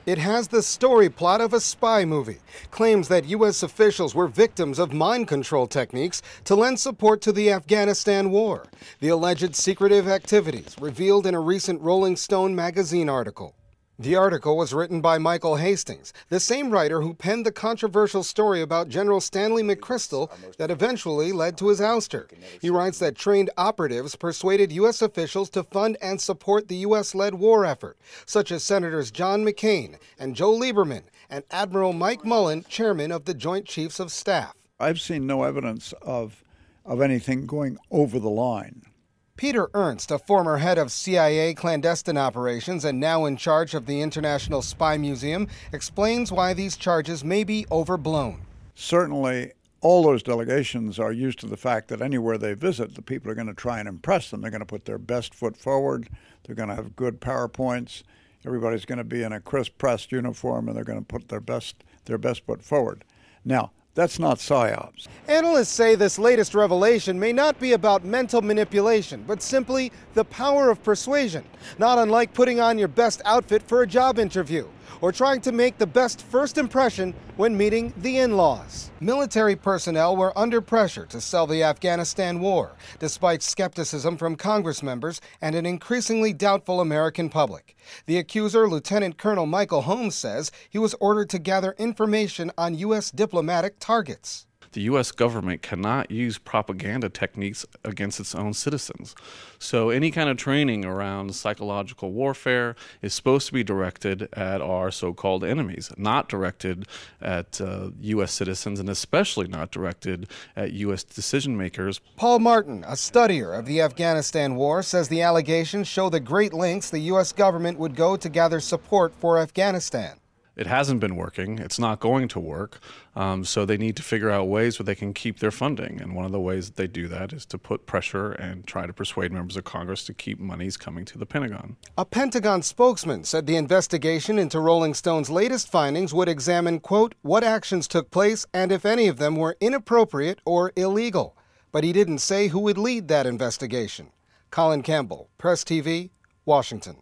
It has the story plot of a spy movie, claims that U.S. officials were victims of mind control techniques to lend support to the Afghanistan war, the alleged secretive activities revealed in a recent Rolling Stone magazine article. The article was written by Michael Hastings, the same writer who penned the controversial story about General Stanley McChrystal that eventually led to his ouster. He writes that trained operatives persuaded U.S. officials to fund and support the U.S.-led war effort, such as Senators John McCain and Joe Lieberman and Admiral Mike Mullen, chairman of the Joint Chiefs of Staff. I've seen no evidence of anything going over the line. Peter Ernst, a former head of CIA clandestine operations and now in charge of the International Spy Museum, explains why these charges may be overblown. Certainly, all those delegations are used to the fact that anywhere they visit, the people are going to try and impress them. They're going to put their best foot forward. They're going to have good PowerPoints. Everybody's going to be in a crisp pressed uniform, and they're going to put their best foot forward. Now, that's not psy-ops. Analysts say this latest revelation may not be about mental manipulation, but simply the power of persuasion, not unlike putting on your best outfit for a job interview or trying to make the best first impression when meeting the in-laws. Military personnel were under pressure to sell the Afghanistan war, despite skepticism from Congress members and an increasingly doubtful American public. The accuser, Lieutenant Colonel Michael Holmes, says he was ordered to gather information on U.S. diplomatic targets. The U.S. government cannot use propaganda techniques against its own citizens. So any kind of training around psychological warfare is supposed to be directed at our so-called enemies, not directed at U.S. citizens, and especially not directed at U.S. decision makers. Paul Martin, a studier of the Afghanistan war, says the allegations show the great lengths the U.S. government would go to gather support for Afghanistan. It hasn't been working. It's not going to work. So they need to figure out ways where they can keep their funding. And one of the ways that they do that is to put pressure and try to persuade members of Congress to keep monies coming to the Pentagon. A Pentagon spokesman said the investigation into Rolling Stone's latest findings would examine, quote, what actions took place and if any of them were inappropriate or illegal. But he didn't say who would lead that investigation. Colin Campbell, Press TV, Washington.